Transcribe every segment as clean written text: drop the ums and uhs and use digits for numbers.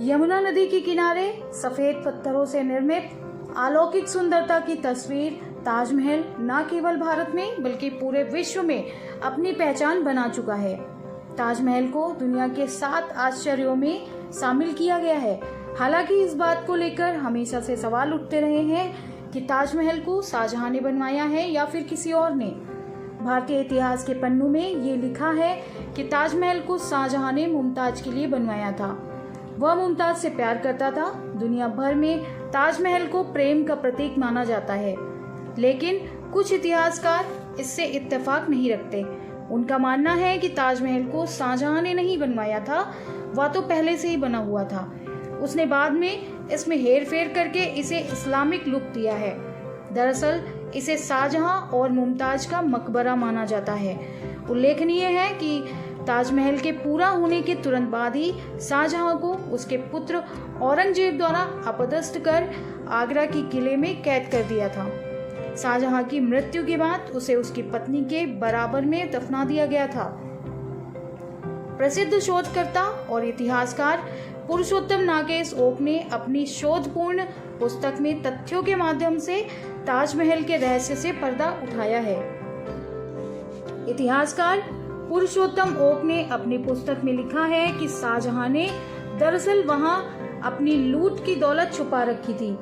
यमुना नदी के किनारे सफेद पत्थरों से निर्मित अलौकिक सुंदरता की तस्वीर ताजमहल न केवल भारत में बल्कि पूरे विश्व में अपनी पहचान बना चुका है। ताजमहल को दुनिया के 7 आश्चर्यों में शामिल किया गया है। हालांकि इस बात को लेकर हमेशा से सवाल उठते रहे हैं कि ताजमहल को शाहजहां ने बनवाया है या फिर किसी और ने। भारतीय इतिहास के पन्नों में ये लिखा है कि ताजमहल को शाहजहां ने मुमताज के लिए बनवाया था। वह मुमताज से प्यार करता था। दुनिया भर में ताजमहल को प्रेम का प्रतीक माना जाता है, लेकिन कुछ इतिहासकार इससे इत्तेफाक नहीं रखते। उनका मानना है कि ताजमहल को शाहजहां ने नहीं बनवाया था, वह तो पहले से ही बना हुआ था। उसने बाद में इसमें हेर फेर करके इसे इस्लामिक लुक दिया है। दरअसल इसे शाहजहां और मुमताज का मकबरा माना जाता है। उल्लेखनीय है कि ताजमहल के पूरा होने के तुरंत बाद ही शाहजहां को उसके पुत्र औरंगजेब द्वारा अपदस्थ कर आगरा के किले में कैद कर दिया था। शाहजहां की मृत्यु के बाद उसे उसकी पत्नी के बराबर में दफना दिया गया था। प्रसिद्ध शोधकर्ता और इतिहासकार पुरुषोत्तम नागेश ओक ने अपनी शोधपूर्ण पुस्तक में तथ्यों के माध्यम से ताजमहल के रहस्य से पर्दा उठाया है। इतिहासकार पुरुषोत्तम ओक ने अपनी पुस्तक में लिखा है कि शाहजहां ने दरअसल वहां अपनी लूट की दौलत छुपा रखी थी,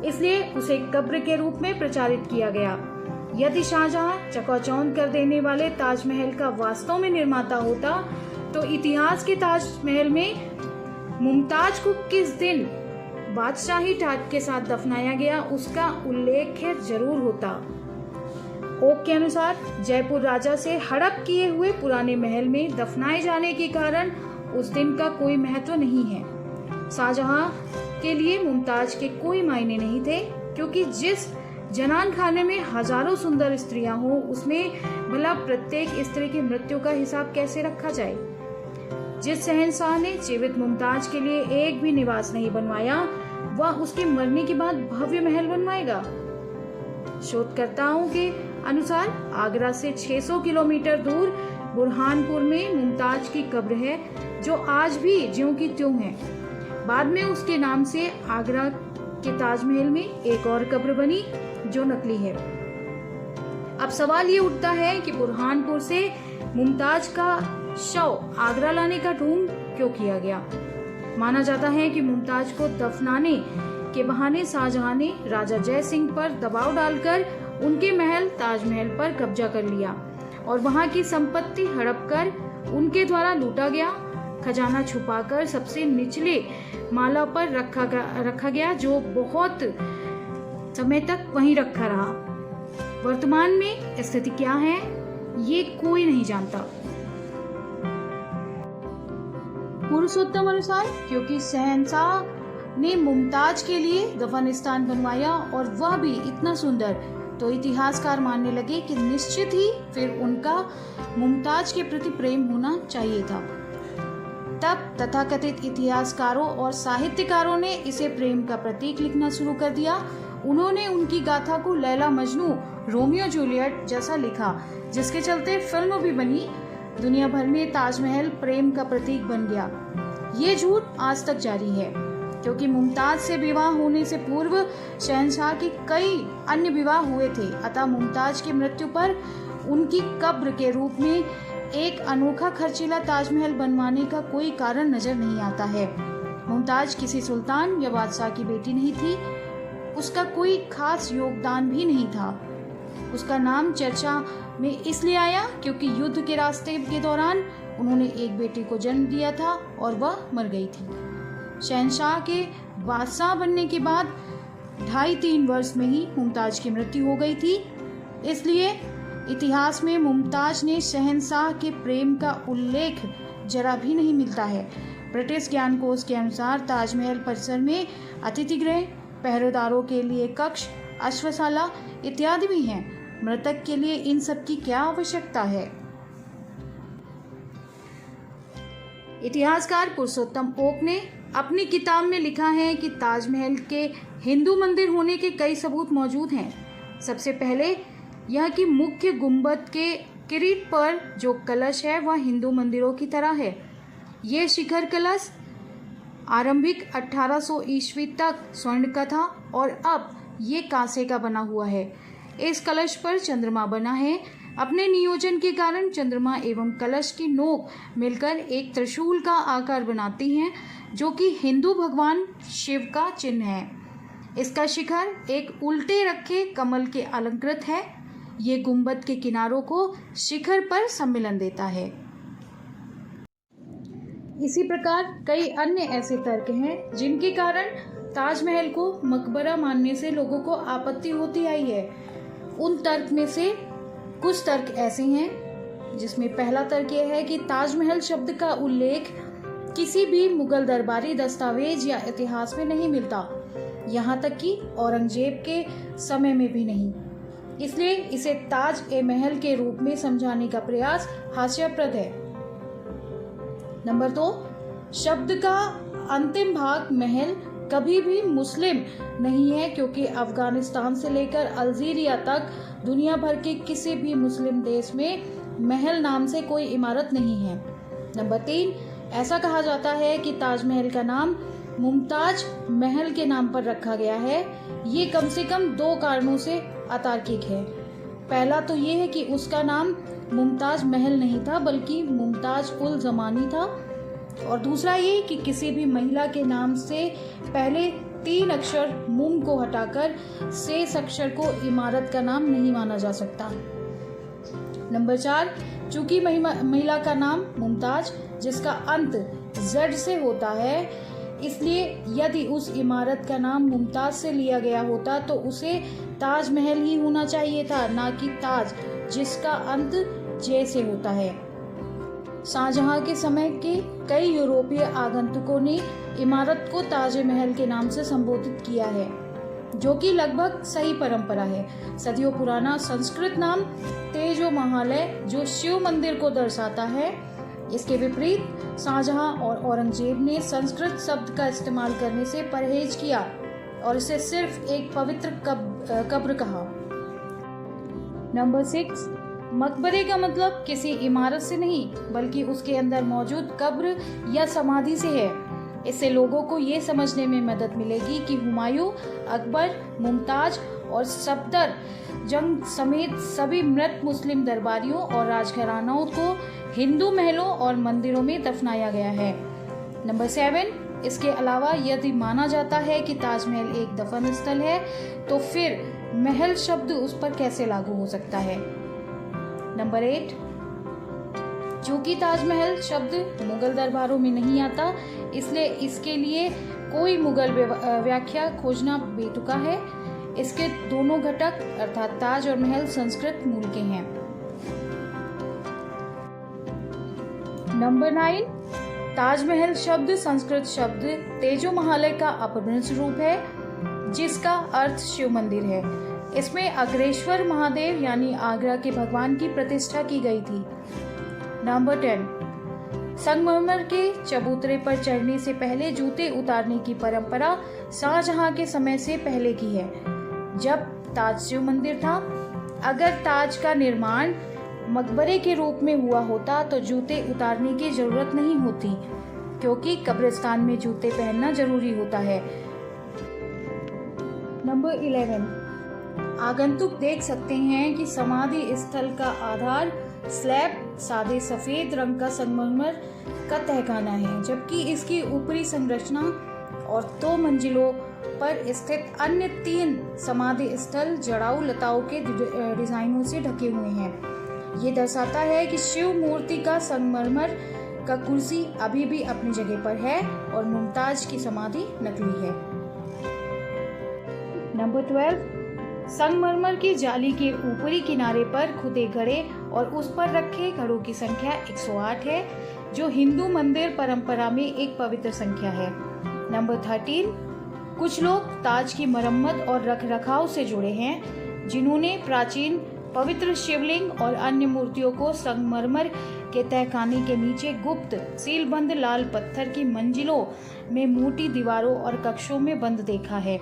इसलिए उसे कब्र के रूप में प्रचारित किया गया। यदि शाहजहां चकाचौंध कर देने वाले ताजमहल का वास्तव में निर्माता होता तो इतिहास के ताजमहल में मुमताज को किस दिन बादशाही ठाट के साथ दफनाया गया उसका उल्लेख जरूर होता। ओक के अनुसार जयपुर राजा से हड़प किए हुए पुराने महल में दफनाए जाने के कारण उस दिन का कोई महत्व नहीं है। शाहजहां के लिए मुमताज के कोई मायने नहीं थे, क्योंकि जिस जनान खाने में हजारों सुंदर स्त्रियां हो उसमें भला प्रत्येक स्त्री की मृत्यु का हिसाब कैसे रखा जाए। जिस शहंशाह ने जीवित मुमताज के लिए एक भी निवास नहीं बनवाया, वह उसके मरने के बाद भव्य महल बनवाएगा। शोधकर्ताओं के अनुसार आगरा से 600 किलोमीटर दूर बुरहानपुर में मुमताज की कब्र है, जो आज भी ज्यों की त्यों है। बाद में उसके नाम से आगरा के ताजमहल में एक और कब्र बनी जो नकली है। अब सवाल ये उठता है कि बुरहानपुर से मुमताज का शव आगरा लाने का ढोंग क्यों किया गया। माना जाता है कि मुमताज को दफनाने के बहाने शाहजहां ने राजा जय सिंह पर दबाव डालकर उनके महल ताजमहल पर कब्जा कर लिया और वहां की संपत्ति हड़प कर उनके द्वारा लूटा गया। खजाना छुपाकर सबसे निचले माला पर रखा गया, जो बहुत समय तक वहीं रखा रहा। वर्तमान में स्थिति क्या है ये कोई नहीं जानता। पुरुषोत्तम अनुसार क्योंकि शहंशाह ने मुमताज के लिए दफन स्थान बनवाया और वह भी इतना सुंदर, तो इतिहासकार मानने लगे कि निश्चित ही फिर उनका मुमताज के प्रति प्रेम होना चाहिए था। तब तथाकथित इतिहासकारों और साहित्यकारों ने इसे प्रेम का प्रतीक लिखना शुरू कर दिया। उन्होंने उनकी गाथा को लैला मजनू, रोमियो जूलियट जैसा लिखा, जिसके चलते फिल्म भी बनी। दुनिया भर में ताजमहल प्रेम का प्रतीक बन गया। ये झूठ आज तक जारी है, क्योंकि मुमताज से विवाह होने से पूर्व शहंशाह के कई अन्य विवाह हुए थे। अतः मुमताज की मृत्यु पर उनकी कब्र के रूप में एक अनोखा खर्चीला ताजमहल बनवाने का कोई कारण नजर नहीं आता है। मुमताज किसी सुल्तान या बादशाह की बेटी नहीं थी। उसका कोई खास योगदान भी नहीं था। उसका नाम चर्चा में इसलिए आया क्योंकि युद्ध के रास्ते के दौरान उन्होंने एक बेटी को जन्म दिया था और वह मर गई थी। शहंशाह के बादशाह बनने के बाद 2.5-3 वर्ष में ही मुमताज की मृत्यु हो गई थी। इसलिए इतिहास में मुमताज ने शहंशाह के प्रेम का उल्लेख जरा भी नहीं मिलता है। ब्रिटिश ज्ञानकोश के अनुसार ताजमहल परिसर में अतिथि गृह, पहरेदारों के लिए कक्ष, अश्वशाला इत्यादि भी हैं। मृतक के लिए इन सब की क्या आवश्यकता है। इतिहासकार पुरुषोत्तम ओक ने अपनी किताब में लिखा है कि ताजमहल के हिंदू मंदिर होने के कई सबूत मौजूद हैं। सबसे पहले यह कि मुख्य गुंबद के किरीट पर जो कलश है वह हिंदू मंदिरों की तरह है। ये शिखर कलश आरंभिक 1800 ईस्वी तक स्वर्ण का था और अब ये कांसे का बना हुआ है। इस कलश पर चंद्रमा बना है। अपने नियोजन के कारण चंद्रमा एवं कलश की नोक मिलकर एक त्रिशूल का आकार बनाती हैं, जो कि हिंदू भगवान शिव का चिन्ह है। इसका शिखर एक उल्टे रखे कमल के अलंकृत है। ये गुंबद के किनारों को शिखर पर सम्मिलन देता है। इसी प्रकार कई अन्य ऐसे तर्क हैं जिनके कारण ताजमहल को मकबरा मानने से लोगों को आपत्ति होती आई है। उन तर्क में से कुछ तर्क ऐसे हैं जिसमें पहला तर्क यह है कि ताजमहल शब्द का उल्लेख किसी भी मुगल दरबारी दस्तावेज या इतिहास में नहीं मिलता, यहाँ तक कि औरंगजेब के समय में भी नहीं। इसलिए इसे ताज ए महल के रूप में समझाने का प्रयास हास्यास्पद है। नंबर 2, शब्द का अंतिम भाग महल कभी भी मुस्लिम नहीं है, क्योंकि अफगानिस्तान से लेकर अल्जीरिया तक दुनिया भर के किसी भी मुस्लिम देश में महल नाम से कोई इमारत नहीं है। नंबर 3, ऐसा कहा जाता है कि ताजमहल का नाम मुमताज महल के नाम पर रखा गया है। ये कम से कम 2 कारणों से अतार्किक है। पहला तो ये है कि उसका नाम मुमताज महल नहीं था बल्कि मुमताज उल जमानी था, और दूसरा ये कि किसी भी महिला के नाम से पहले 3 अक्षर मुम को हटाकर शेष अक्षर को इमारत का नाम नहीं माना जा सकता। नंबर 4, चूंकि महिला का नाम मुमताज जिसका अंत जेड से होता है, इसलिए यदि उस इमारत का नाम मुमताज से लिया गया होता तो उसे ताजमहल ही होना चाहिए था, ना कि ताज जिसका अंत जे से होता है। शाहजहां के समय के कई यूरोपीय आगंतुकों ने इमारत को ताज महल के नाम से संबोधित किया है, जो कि लगभग सही परंपरा है। सदियों पुराना संस्कृत नाम तेजो महालय जो शिव मंदिर को दर्शाता है। इसके विपरीत शाहजहां और औरंगजेब ने संस्कृत शब्द का इस्तेमाल करने से परहेज किया और इसे सिर्फ एक पवित्र कब्र कहा। नंबर 6, मकबरे का मतलब किसी इमारत से नहीं बल्कि उसके अंदर मौजूद कब्र या समाधि से है। इससे लोगों को ये समझने में मदद मिलेगी कि हुमायूं, अकबर, मुमताज और सफदर जंग समेत सभी मृत मुस्लिम दरबारियों और राजघरानों को हिंदू महलों और मंदिरों में दफनाया गया है। नंबर 7, इसके अलावा यदि माना जाता है कि ताजमहल एक दफन स्थल है तो फिर महल शब्द उस पर कैसे लागू हो सकता है। नंबर 8, चूंकि ताजमहल शब्द मुगल दरबारों में नहीं आता, इसलिए इसके लिए कोई मुगल व्याख्या खोजना बेतुका है। इसके दोनों घटक अर्थात ताज और महल संस्कृत मूल के हैं। नंबर 9, ताजमहल शब्द संस्कृत शब्द तेजो महालय का अपभ्रंश रूप है, जिसका अर्थ शिव मंदिर है। इसमें अग्रेश्वर महादेव यानी आगरा के भगवान की प्रतिष्ठा की गई थी। नंबर 10, संगमरमर के चबूतरे पर चढ़ने से पहले जूते उतारने की परंपरा शाहजहां के समय से पहले की है, जब ताज शिव मंदिर था। अगर ताज का निर्माण मकबरे के रूप में हुआ होता तो जूते उतारने की जरूरत नहीं होती, क्योंकि कब्रिस्तान में जूते पहनना जरूरी होता है। नंबर 11, आगंतुक देख सकते हैं कि समाधि स्थल का आधार स्लैब सादे सफेद रंग का संगमरमर का तहखाना है, जबकि इसकी ऊपरी संरचना और 2 मंजिलों पर स्थित अन्य 3 समाधि स्थल जड़ाऊ लताओं के डिजाइनों से ढके हुए हैं। ये दर्शाता है कि शिव मूर्ति का संगमरमर का कुर्सी अभी भी अपनी जगह पर है और मुमताज की समाधि नकली है। नंबर 12, संगमरमर की जाली के ऊपरी किनारे पर खुदे घड़े और उस पर रखे घड़ों की संख्या 108 है, जो हिंदू मंदिर परंपरा में एक पवित्र संख्या है। नंबर 13, कुछ लोग ताज की मरम्मत और रखरखाव से जुड़े हैं, जिन्होंने प्राचीन पवित्र शिवलिंग और अन्य मूर्तियों को संगमरमर के तहखाने के नीचे गुप्त सीलबंद लाल पत्थर की मंजिलों में मोटी दीवारों और कक्षों में बंद देखा है।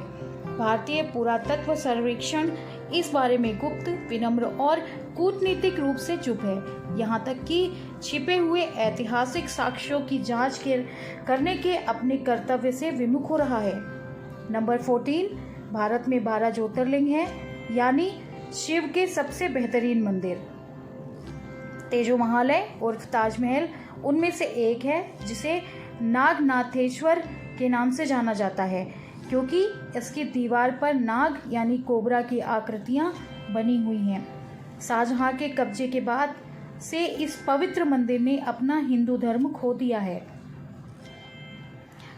भारतीय पुरातत्व सर्वेक्षण इस बारे में गुप्त, विनम्र और कूटनीतिक रूप से चुप है, यहाँ तक कि छिपे हुए ऐतिहासिक साक्ष्यों की जांच करने के अपने कर्तव्य से विमुख हो रहा है। नंबर 14, भारत में 12 ज्योतिर्लिंग हैं, यानी शिव के सबसे बेहतरीन मंदिर तेजो महालय उर्फ ताजमहल उनमें से एक है, जिसे नागनाथेश्वर के नाम से जाना जाता है क्योंकि इसकी दीवार पर नाग यानी कोबरा की आकृतियां बनी हुई हैं। शाहजहां के कब्जे के बाद से इस पवित्र मंदिर ने अपना हिंदू धर्म खो दिया है।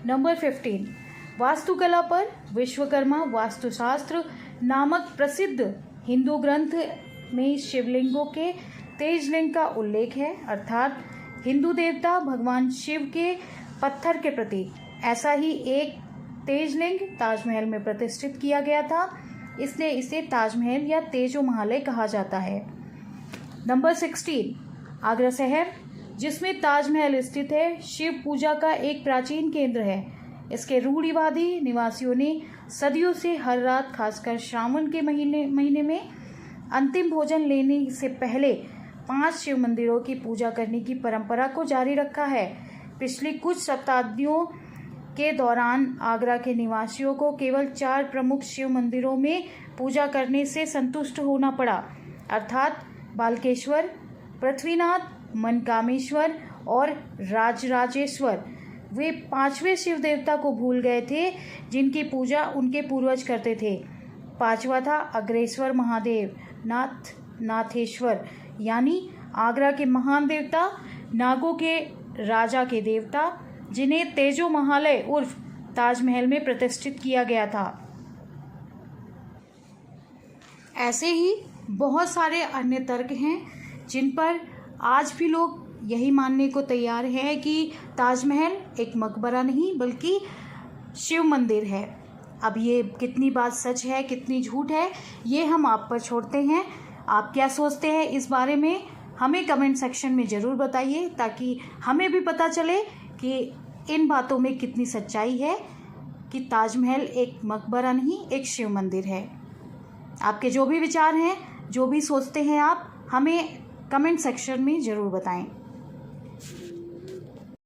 नंबर 15, वास्तुकला पर विश्वकर्मा वास्तुशास्त्र नामक प्रसिद्ध हिंदू ग्रंथ में शिवलिंगों के तेजलिंग का उल्लेख है, अर्थात हिंदू देवता भगवान शिव के पत्थर के प्रतीक। ऐसा ही एक तेजलिंग ताजमहल में प्रतिष्ठित किया गया था, इसलिए इसे ताजमहल या तेजो महालय कहा जाता है। नंबर 16, आगरा शहर जिसमें ताजमहल स्थित है, शिव पूजा का एक प्राचीन केंद्र है। इसके रूढ़िवादी निवासियों ने सदियों से हर रात, खासकर श्रावण के महीने में अंतिम भोजन लेने से पहले 5 शिव मंदिरों की पूजा करने की परंपरा को जारी रखा है। पिछली कुछ शताब्दियों के दौरान आगरा के निवासियों को केवल 4 प्रमुख शिव मंदिरों में पूजा करने से संतुष्ट होना पड़ा, अर्थात बालकेश्वर, पृथ्वीनाथ, मनकामेश्वर और राजराजेश्वर। वे 5वें शिव देवता को भूल गए थे जिनकी पूजा उनके पूर्वज करते थे। 5वां था अग्रेश्वर महादेव नाथेश्वर, यानी आगरा के महान देवता, नागों के राजा के देवता, जिन्हें तेजो महालय उर्फ ताजमहल में प्रतिष्ठित किया गया था। ऐसे ही बहुत सारे अन्य तर्क हैं जिन पर आज भी लोग यही मानने को तैयार हैं कि ताजमहल एक मकबरा नहीं बल्कि शिव मंदिर है। अब ये कितनी बात सच है, कितनी झूठ है, ये हम आप पर छोड़ते हैं। आप क्या सोचते हैं इस बारे में हमें कमेंट सेक्शन में ज़रूर बताइए, ताकि हमें भी पता चले कि इन बातों में कितनी सच्चाई है कि ताजमहल एक मकबरा नहीं, एक शिव मंदिर है। आपके जो भी विचार हैं, जो भी सोचते हैं आप, हमें कमेंट सेक्शन में ज़रूर बताएं।